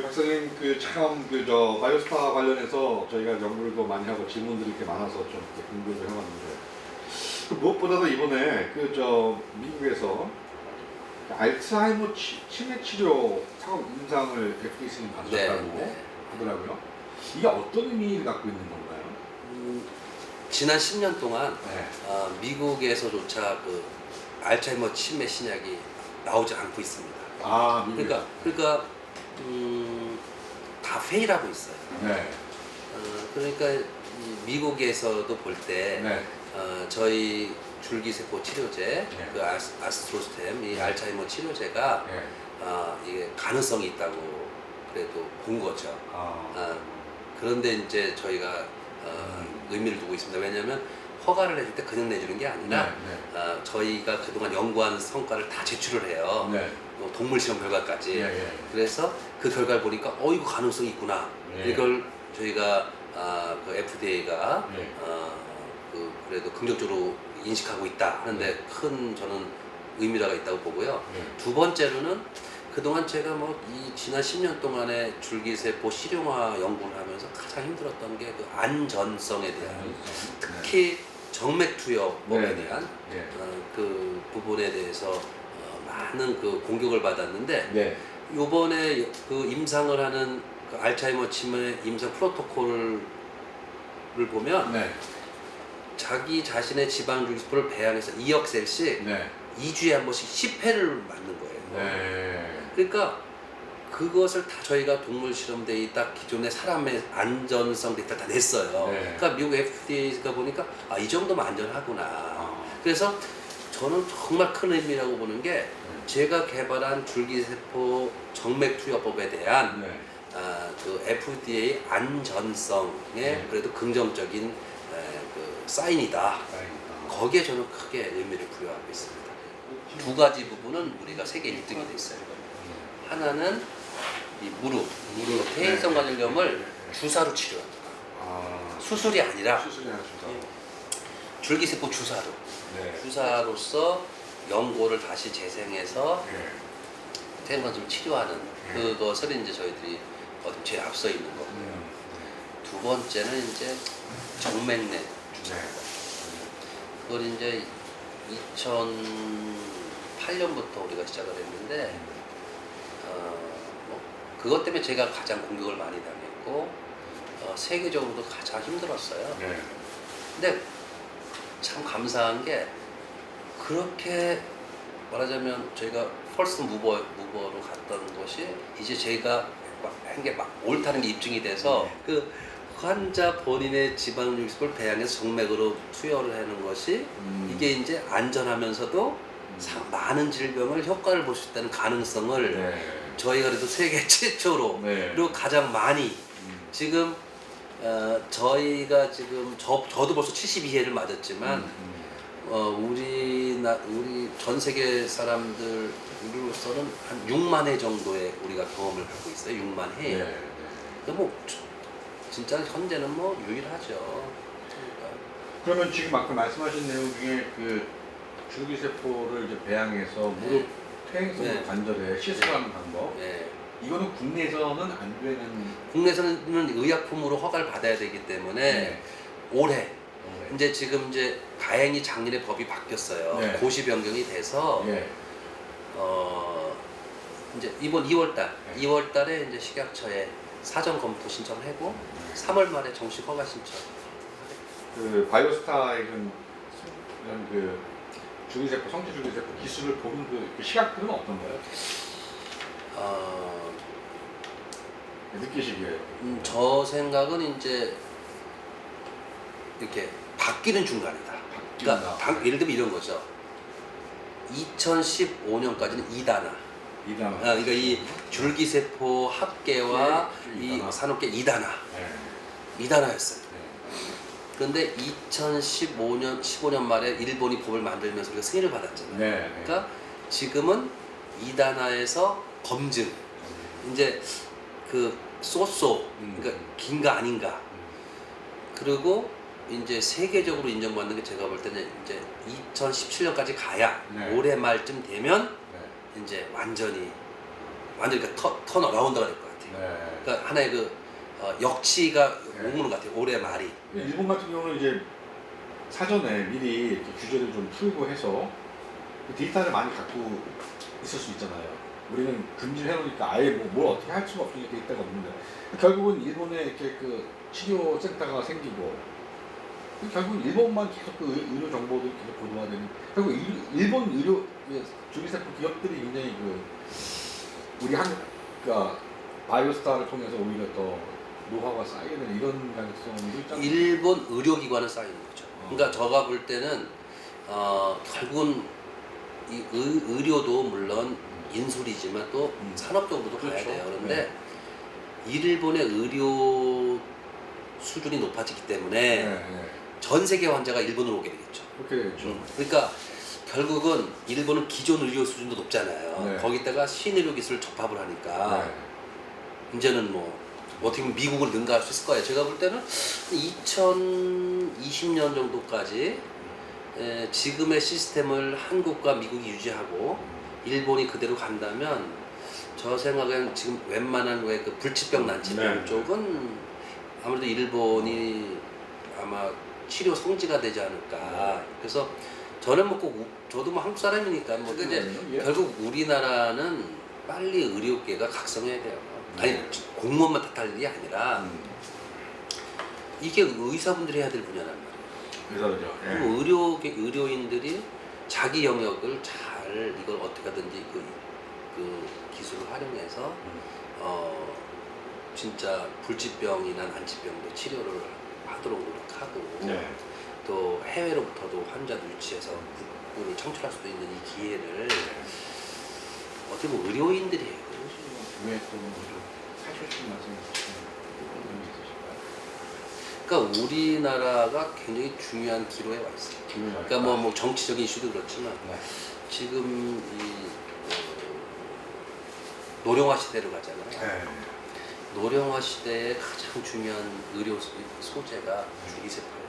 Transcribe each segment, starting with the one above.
박사님 참 바이오스타 관련해서 저희가 연구를 또 많이 하고 질문들이 이렇게 많아서 좀 이렇게 공부를 해봤는데 무엇보다도 이번에 미국에서 알츠하이머 치매 치료 사업 임상을 FDA에서 받으셨다고 하더라고요. 이게 어떤 의미를 갖고 있는 건가요? 지난 10년 동안 미국에서조차 그 알츠하이머 치매 신약이 나오지 않고 있습니다. 아, 그러니까 다 페일하고 있어요. 네. 그러니까 미국에서도 볼 때 네. 저희 줄기세포 치료제, 네. 그 아스트로스템, 이 알츠하이머 치료제가 네. 이게 가능성이 있다고 그래도 본 거죠. 그런데 이제 저희가 의미를 두고 있습니다. 왜냐하면 허가를 내줄 때 그냥 내주는 게 아니라 저희가 그동안 연구한 성과를 다 제출을 해요. 네. 동물 시험 결과까지. 예. 그래서 그 결과를 보니까 이거 가능성이 있구나. 예. 이걸 저희가 그 FDA가 예. 그래도 긍정적으로 인식하고 있다 하는데 큰 저는 의미가 있다고 보고요. 예. 두 번째로는 그동안 제가 이 지난 10년 동안의 줄기세포 실용화 연구를 하면서 가장 힘들었던 게 그 안전성에 대한, 특히 정맥투여법에 대한 그 부분에 대해서 많은 그 공격을 받았는데, 요번에 그 임상을 하는 그 알츠하이머 치매 임상 프로토콜을 보면 자기 자신의 지방 줄기세포를 배양해서 2억 셀씩 2주에 한 번씩 10회를 맞는 거예요. 그러니까 그것을 다 저희가 동물 실험 데이터, 기존의 사람의 안전성 데이터 다 냈어요. 그러니까 미국 FDA가 보니까 이 정도면 안전하구나. 그래서 저는 정말 큰 의미라고 보는 게 제가 개발한 줄기세포 정맥투여법에 대한 그 FDA 안전성에 그래도 긍정적인 그 사인이다. 거기에 저는 크게 의미를 부여하고 있습니다. 두 가지 부분은 우리가 세계 1등이 됐어요. 하나는 이 무릎 퇴행성 관절염을 주사로 치료한다. 수술이 아니라 줄기세포 주사로. 주사로서 연고를 다시 재생해서 퇴행관절을 치료하는 그것을 이제 저희들이 제일 앞서 있는 거고요. 두 번째는 이제 정맥내 주사입니다. 그걸 이제 2008년부터 우리가 시작을 했는데 그것 때문에 제가 가장 공격을 많이 당했고 세계적으로도 가장 힘들었어요. 근데 참 감사한 게, 그렇게 말하자면 저희가 퍼스트 무버로 갔던 것이 이제 저희가 한 게 옳다는 게 입증이 돼서 그 환자 본인의 지방 줄기세포를 배양해서 정맥으로 투여를 하는 것이 이게 이제 안전하면서도 많은 질병을 효과를 볼 수 있다는 가능성을 저희가 그래도 세계 최초로 그리고 가장 많이 지금 저희가 지금 저도 벌써 72회를 맞았지만 우리 전 세계 사람들로서는 한 6만 회 정도의 우리가 경험을 갖고 있어요. 6만 회. 진짜 현재는 유일하죠. 그러면 지금 아까 말씀하신 내용 중에 그 줄기세포를 이제 배양해서 무릎 퇴행성 관절에 시술하는 방법, 이거는 국내에서는 안 되는. 국내에서는 의약품으로 허가를 받아야 되기 때문에 올해 이제 지금 이제 다행히 작년에 법이 바뀌었어요. 고시 변경이 돼서 이제 이번 2월달에 이제 식약처에 사전 검토 신청을 하고 3월 말에 정식 허가 신청. 그 바이오스타의 그 줄기세포, 성체 줄기세포 기술을 보는 그 시각들은 어떤가요? 느끼시기에. 저 생각은 이제 이렇게 바뀌는 중간이다. 그러니까 예를 들면 이런 거죠. 2015년까지는 2단아. 그러니까 이 줄기세포 합계와 이 산업계 2단아였어요. 그런데 15년 말에 일본이 법을 만들면서 우리가 승인을 받았잖아요. 그러니까 지금은 2단아에서 검증, 이제 그 그러니까 긴가 아닌가. 그리고 이제 세계적으로 인정받는 게 제가 볼 때는 이제 2017년까지 가야 올해 말쯤 되면 이제 완전히 그러니까 턴어라운드가 될 것 같아요. 네. 그러니까 하나의 역치가 네. 오는 것 같아요. 올해 말이. 일본 같은 경우는 이제 사전에 미리 이렇게 규제를 좀 풀고 해서 그 데이터를 많이 갖고 있을 수 있잖아요. 우리는 금지를 해놓으니까 아예 뭘 어떻게 할 수가 없으니까 데이터가 없는데 결국은 일본에 이렇게 그 치료센터가 생기고 결국은 일본만 계속 그 의료 정보들이 계속 보도가 되는 결국 일본 의료 주기세포 기업들이 굉장히 우리 그러니까 바이오스타를 통해서 오히려 더 노하우가 쌓이게 되는 이런 가능성도 있잖아요. 일본 의료기관은 쌓이는 거죠. 그러니까 제가 볼 때는 결국은 이 의료도 물론 인술이지만 또 산업적으로도 가야 그렇죠. 돼요. 그런데 일본의 의료 수준이 높아지기 때문에 네. 전 세계 환자가 일본으로 오게 되겠죠. 그렇게 되죠. 그러니까 결국은 일본은 기존 의료 수준도 높잖아요. 네. 거기다가 신의료 기술을 접합을 하니까 네. 이제는 뭐 어떻게 보면 미국을 능가할 수 있을 거예요. 제가 볼 때는 2020년 정도까지 지금의 시스템을 한국과 미국이 유지하고 일본이 그대로 간다면 저 생각엔 지금 웬만한 왜 그 불치병 난치병 네. 쪽은 아무래도 일본이 아마 치료 성지가 되지 않을까. 그래서 저는 뭐 꼭 저도 뭐 한국 사람이니까 뭐 근데 예. 결국 우리나라는 빨리 의료계가 각성해야 돼요. 아니 공무원만 탓할 일이 아니라 이게 의사분들이 해야 될 분야란 말이에요. 그래서죠. 그리고 의료인들이 자기 영역을 잘 이걸 어떻게 하든지 그 기술을 활용해서 진짜 불치병이나 난치병도 치료를 하도록 노력하고 네. 또 해외로부터도 환자들 유치해서 국부를 창출할 수도 있는 이 기회를 어떻게 보면 의료인들이 해요. 왜또 하시고 싶은 말씀 있으실까요? 그러니까 우리나라가 굉장히 중요한 기로에 와 있어요. 그러니까 뭐 정치적인 이슈도 그렇지만 네. 지금 이 노령화 시대로 가잖아요. 네. 노령화 시대의 가장 중요한 의료 소재가 줄기세포예요.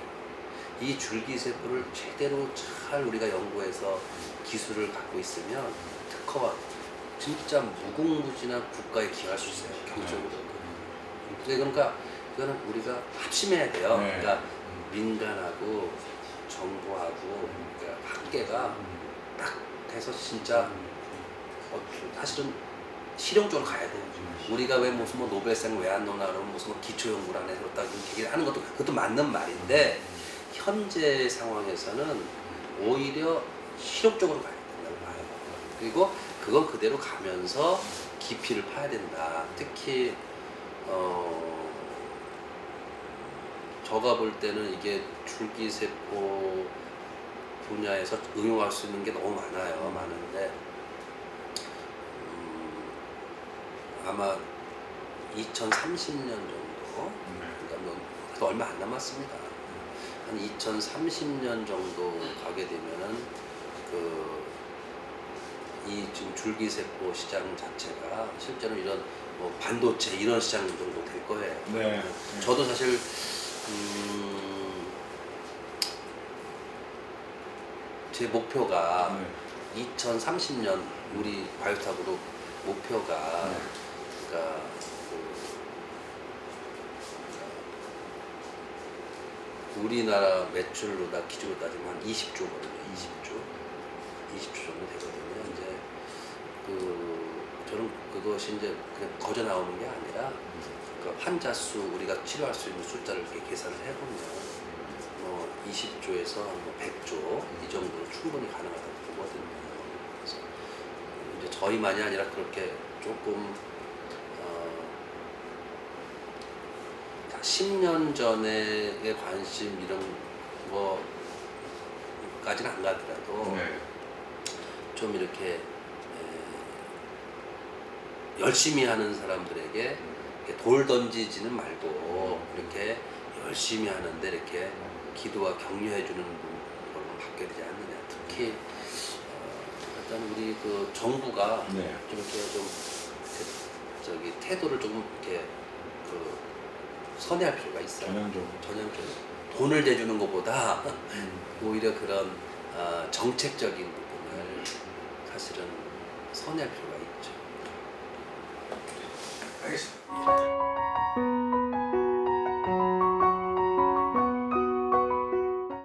이 줄기세포를 제대로 잘 우리가 연구해서 기술을 갖고 있으면 특허가 진짜 무궁무진한 국가에 기여할 수 있어요. 경제적으로. 그러니까 이거는 우리가 합심해야 돼요. 네. 그러니까 민간하고 정부하고 그러니까 학계가 딱 돼서 진짜 사실은 실용적으로 가야 돼요. 우리가 왜 무슨 뭐 노벨상 왜 안 넣나 그러면 무슨 뭐 기초연구를 안 해서 그렇다고 얘기하는 것도 그것도 맞는 말인데 현재 상황에서는 오히려 실용적으로 가야 된다고 봐요. 그리고 그건 그대로 가면서 깊이를 파야 된다. 특히 제가 볼 때는 이게 줄기세포 분야에서 응용할 수 있는 게 너무 많아요. 많은데 아마 2030년 정도, 그러니까 뭐 그래도 얼마 안 남았습니다. 한 2030년 정도 가게 되면은 이 지금 줄기세포 시장 자체가 실제로 이런 뭐 반도체 이런 시장 정도 될 거예요. 네. 저도 사실 제 목표가 2030년 우리 바이오스타 그룹 목표가 그러니까 우리나라 매출로다 기준으로 따지면 한 20조거든요. 20조 정도 되거든요. 이제 저는 그것이 이제 그냥 거저 나오는 게 아니라 그 환자 수 우리가 치료할 수 있는 숫자를 이렇게 계산을 해보면 뭐 20조에서 뭐 100조 이 정도로 충분히 가능하다고 보거든요. 그래서 이제 저희만이 아니라 그렇게 조금 10년 전의 관심 이런 거까지는 안 가더라도 좀 이렇게 열심히 하는 사람들에게 이렇게 돌 던지지는 말고 이렇게 열심히 하는데 이렇게 기도와 격려해 주는 걸로 바뀌어야 되지 않느냐. 특히 일단 우리 그 정부가 좀 이렇게 좀 태도를 조금 이렇게 선회할 필요가 있어요. 전형적으로 돈을 대주는 것보다 오히려 그런 정책적인 부분을 사실은 선회할 필요가 있죠. 하겠습니다.